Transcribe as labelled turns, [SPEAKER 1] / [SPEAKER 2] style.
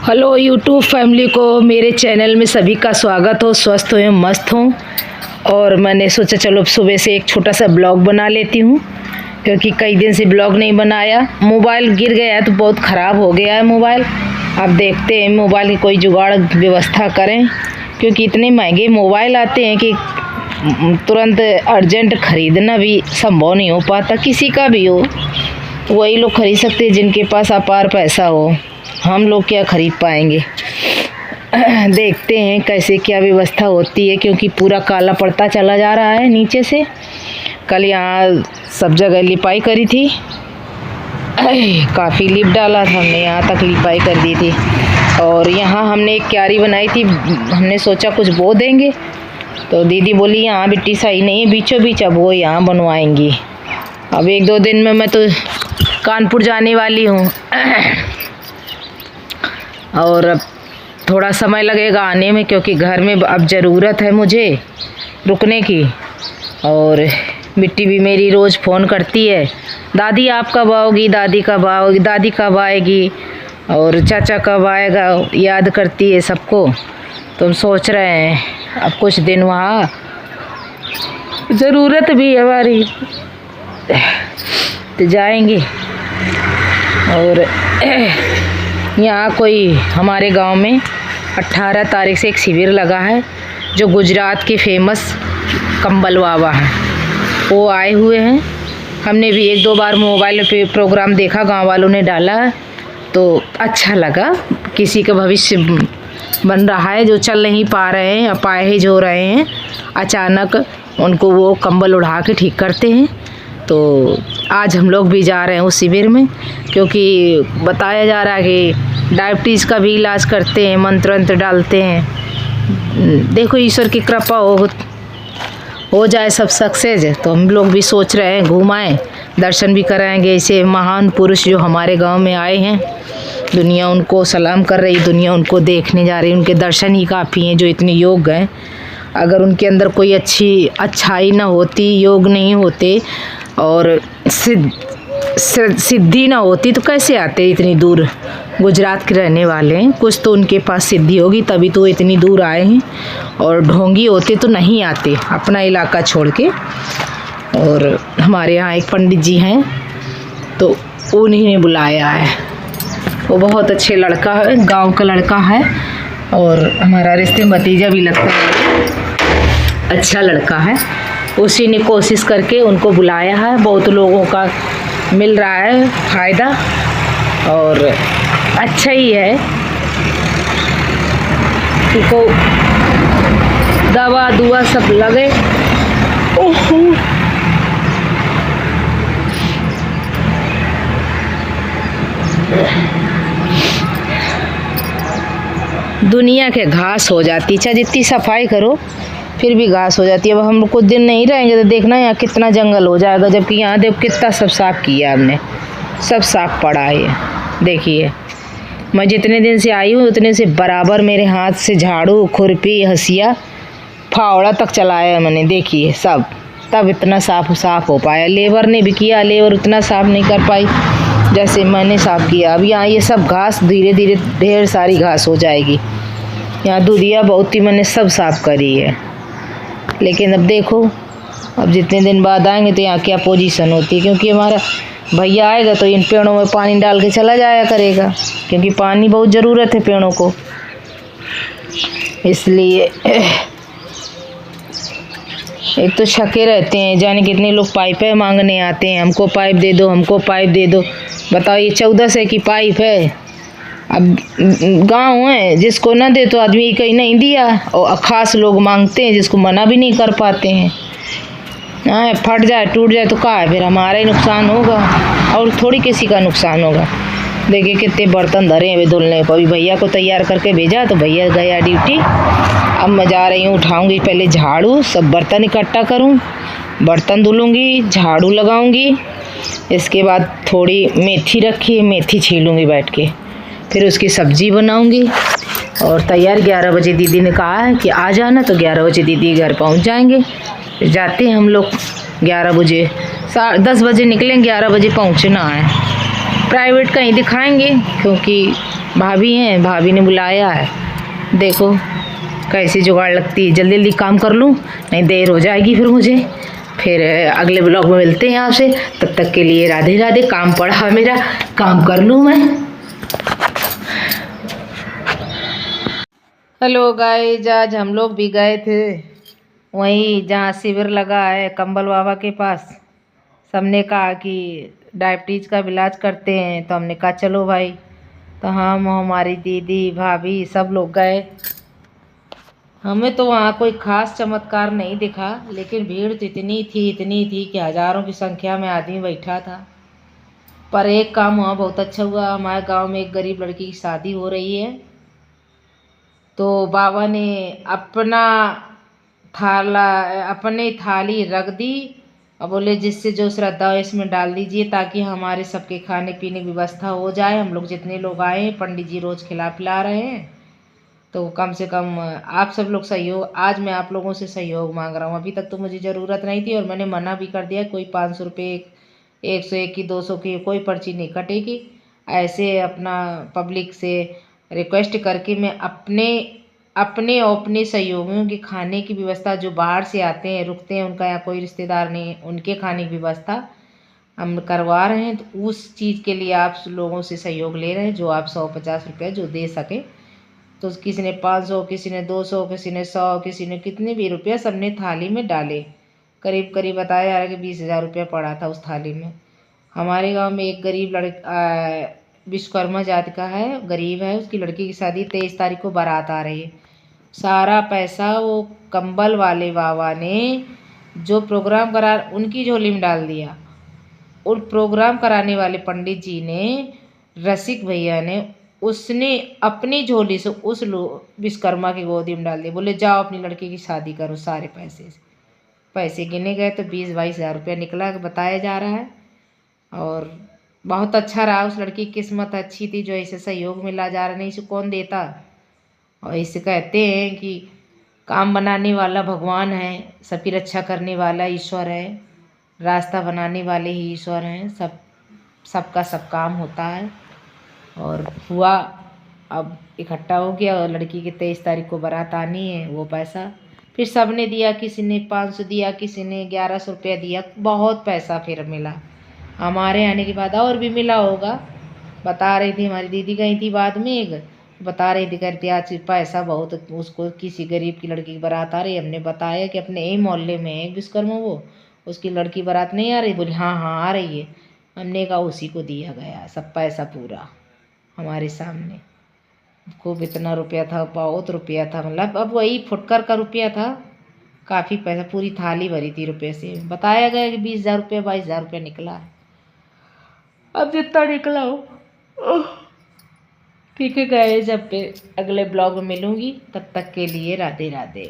[SPEAKER 1] Hello YouTube family को मेरे channel में सभी का स्वागत हो। स्वस्थ हो मस्त हो। और मैंने सोचा चलो अब सुबह से एक छोटा सा ब्लॉग बना लेती हूँ, क्योंकि कई दिन से ब्लॉग नहीं बनाया। मोबाइल गिर गया है तो बहुत ख़राब हो गया है मोबाइल। अब देखते हैं मोबाइल की कोई जुगाड़ व्यवस्था करें, क्योंकि इतने महंगे मोबाइल आते हैं कि तुरंत अर्जेंट ख़रीदना भी संभव नहीं हो पाता। किसी का भी हो वही लोग खरीद सकते हैं जिनके पास अपार पैसा हो। हम लोग क्या खरीद पाएंगे। देखते हैं कैसे क्या व्यवस्था होती है, क्योंकि पूरा काला पड़ता चला जा रहा है नीचे से। कल यहाँ सब जगह लिपाई करी थी, काफ़ी लिप डाला था हमने, यहाँ तक लिपाई कर दी थी। और यहाँ हमने एक क्यारी बनाई थी, हमने सोचा कुछ बो देंगे, तो दीदी बोली यहाँ मिट्टी सही नहीं है, बीचों बीच अब वो यहाँ बनवाएंगी। अब एक दो दिन में मैं तो कानपुर जाने वाली हूँ और अब थोड़ा समय लगेगा आने में, क्योंकि घर में अब ज़रूरत है मुझे रुकने की। और मिट्टी भी मेरी रोज़ फ़ोन करती है, दादी आप कब आओगी, दादी कब आओगी, दादी कब आएगी, और चाचा कब आएगा, याद करती है सबको। तो हम सोच रहे हैं अब कुछ दिन वहाँ ज़रूरत भी है हमारी, तो जाएंगे। और यहाँ कोई हमारे गांव में 18 तारीख से एक शिविर लगा है, जो गुजरात के फेमस कंबल बाबा हैं, वो आए हुए हैं। हमने भी एक दो बार मोबाइल पे प्रोग्राम देखा, गांव वालों ने डाला है, तो अच्छा लगा। किसी का भविष्य बन रहा है जो चल नहीं पा रहे हैं, अपाहिज हो रहे हैं, अचानक उनको वो कंबल उड़ा के ठीक करते हैं। तो आज हम लोग भी जा रहे हैं उस शिविर में, क्योंकि बताया जा रहा है कि डायबिटीज़ का भी इलाज करते हैं, मंत्र वंत्र डालते हैं। देखो ईश्वर की कृपा हो जाए सब सक्सेस। तो हम लोग भी सोच रहे हैं घुमाएं, दर्शन भी कराएंगे। ऐसे महान पुरुष जो हमारे गांव में आए हैं, दुनिया उनको सलाम कर रही, दुनिया उनको देखने जा रही है। उनके दर्शन ही काफ़ी हैं जो इतने योग हैं। अगर उनके अंदर कोई अच्छाई ना होती, योग नहीं होते और सिद्धि ना होती, तो कैसे आते इतनी दूर। गुजरात के रहने वाले हैं, कुछ तो उनके पास सिद्धि होगी तभी तो इतनी दूर आए हैं। और ढोंगी होते तो नहीं आते अपना इलाका छोड़ के। और हमारे यहाँ एक पंडित जी हैं, तो उन्हीं ने बुलाया है। वो बहुत अच्छे लड़का है, गांव का लड़का है, और हमारा रिश्ते भतीजा भी लगता है, अच्छा लड़का है। उसी ने कोशिश करके उनको बुलाया है। बहुत लोगों का मिल रहा है फ़ायदा, और अच्छा ही है। उनको दवा दुआ सब लगे। दुनिया के घास हो जाती, चाहे जितनी सफाई करो फिर भी घास हो जाती है। अब हम कुछ दिन नहीं रहेंगे तो देखना यहाँ कितना जंगल हो जाएगा, जबकि यहाँ देखो कितना सब साफ किया हमने, सब साफ पड़ा है। देखिए मैं जितने दिन से आई हूँ उतने से बराबर मेरे हाथ से झाड़ू, खुरपी, हंसिया, फावड़ा तक चलाया मैंने। देखिए सब, तब इतना साफ हो पाया। लेबर ने भी किया, लेबर उतना साफ नहीं कर पाई जैसे मैंने साफ किया। अब यहाँ ये सब घास धीरे धीरे ढेर सारी घास हो जाएगी। यहाँ दूधिया बहुत ही मैंने सब साफ करी है। लेकिन अब देखो, अब जितने दिन बाद आएंगे तो यहाँ क्या पोजीशन होती है, क्योंकि हमारा भैया आएगा तो इन पेड़ों में पानी डाल के चला जाया करेगा, क्योंकि पानी बहुत ज़रूरत है पेड़ों को। इसलिए एक तो छके रहते हैं, जाने कितने लोग पाइपें मांगने आते हैं, हमको पाइप दे दो, हमको पाइप दे दो। बताओ ये 1400 की पाइप है। अब गांव है, जिसको ना दे तो आदमी कहीं नहीं दिया, और ख़ास लोग मांगते हैं जिसको मना भी नहीं कर पाते हैं। हाँ, फट जाए टूट जाए तो क्या है, फिर हमारा ही नुकसान होगा और थोड़ी किसी का नुकसान होगा। देखिए कितने बर्तन धरे हैं धुलने को। अभी भैया को तैयार करके भेजा तो भैया गया ड्यूटी। अब मैं जा रही हूँ, उठाऊँगी पहले झाड़ू, सब बर्तन इकट्ठा करूँ, बर्तन धुलूँगी, झाड़ू लगाऊँगी। इसके बाद थोड़ी मेथी रखी है, मेथी छीलूँगी बैठ के, फिर उसकी सब्ज़ी बनाऊंगी। और तैयार 11 बजे दीदी ने कहा है कि आ जाना, तो 11 बजे दीदी घर पहुंच जाएंगे। फिर जाते हैं हम लोग 11 बजे, 10 बजे निकलेंगे, 11 बजे पहुंचना है। प्राइवेट कहीं दिखाएंगे, क्योंकि भाभी हैं, भाभी ने बुलाया है। देखो कैसी जुगाड़ लगती है, जल्दी जल्दी काम कर लूँ नहीं देर हो जाएगी फिर मुझे। फिर अगले ब्लॉग में मिलते हैं आपसे, तब तक के लिए राधे राधे। काम पड़ा है मेरा, काम कर लूँ मैं। हेलो गाइस, आज हम लोग भी गए थे वहीं जहाँ शिविर लगा है कंबल बाबा के पास। सबने कहा कि डायबिटीज़ का इलाज करते हैं, तो हमने कहा चलो भाई। तो हम हमारी दीदी भाभी सब लोग गए। हमें तो वहाँ कोई ख़ास चमत्कार नहीं दिखा, लेकिन भीड़ तो इतनी थी कि हज़ारों की संख्या में आदमी बैठा था। पर एक काम वहाँ बहुत अच्छा हुआ। हमारे गांव में एक गरीब लड़की की शादी हो रही है, तो बाबा ने अपनी थाली रख दी और बोले जिससे जो श्रद्धा हो इसमें डाल दीजिए, ताकि हमारे सबके खाने पीने की व्यवस्था हो जाए। हम लोग जितने लोग आए हैं, पंडित जी रोज़ खिला पिला रहे हैं, तो कम से कम आप सब लोग सहयोग, आज मैं आप लोगों से सहयोग मांग रहा हूँ। अभी तक तो मुझे ज़रूरत नहीं थी और मैंने मना भी कर दिया, कोई 500 रुपये, 101 की 200 की कोई पर्ची नहीं कटेगी। ऐसे अपना पब्लिक से रिक्वेस्ट करके मैं अपने सहयोगियों के खाने की व्यवस्था, जो बाहर से आते हैं रुकते हैं, उनका यहाँ कोई रिश्तेदार नहीं है, उनके खाने की व्यवस्था हम करवा रहे हैं। तो उस चीज़ के लिए आप लोगों से सहयोग ले रहे हैं, जो आप 150 रुपये जो दे सके। तो किसी ने 500, किसी ने 200, किसी ने 100, किसी ने कितने भी रुपया सबने थाली में डाले। करीब करीब बताया जा रहा है कि 20,000 रुपया पड़ा था उस थाली में। हमारे गांव में एक गरीब विश्वकर्मा जाति का है, गरीब है, उसकी लड़की की शादी 23 तारीख को बारात आ रही है। सारा पैसा वो कंबल वाले बाबा ने जो प्रोग्राम करा उनकी झोली में डाल दिया। और प्रोग्राम कराने वाले पंडित जी ने, रसिक भैया ने, उसने अपनी झोली से उस विश्वकर्मा की गोदी में डाल दिया। बोले जाओ अपनी लड़की की शादी करो। सारे पैसे गिने गए तो 20-22 हज़ार रुपया निकला बताया जा रहा है। और बहुत अच्छा रहा, उस लड़की की किस्मत अच्छी थी जो ऐसे सहयोग मिला जा रहा, नहीं इसे कौन देता। और इसे कहते हैं कि काम बनाने वाला भगवान है, सबकी रक्षा करने वाला ईश्वर है, रास्ता बनाने वाले ही ईश्वर हैं। सबका सब काम होता है। और हुआ, अब इकट्ठा हो गया और लड़की की 23 तारीख को बारात आनी है। वो पैसा फिर सबने दिया, किसी ने 500 दिया, किसी ने 1100 रुपया दिया, बहुत पैसा फिर मिला। हमारे आने के बाद और भी मिला होगा। बता रही थी हमारी दीदी, गई थी बाद में, एक बता रही थी, कहती आज पैसा बहुत, उसको किसी गरीब की लड़की की बारात आ रही। हमने बताया कि अपने यही मोहल्ले में है विश्वकर्मा, वो उसकी लड़की बारात नहीं आ रही। बोली हाँ हाँ आ रही है। हमने कहा उसी को दिया गया सब पैसा पूरा हमारे सामने। खूब इतना रुपया था, बहुत रुपया था, मतलब अब वही फुटकर का रुपया था। काफ़ी पैसा, पूरी थाली भरी थी रुपये से। बताया गया कि 20,000 रुपया 22,000 रुपया निकला है। अब जितना निकला हो ठीक है गाइस, जब अगले ब्लॉग में मिलूंगी, तब तक के लिए राधे राधे।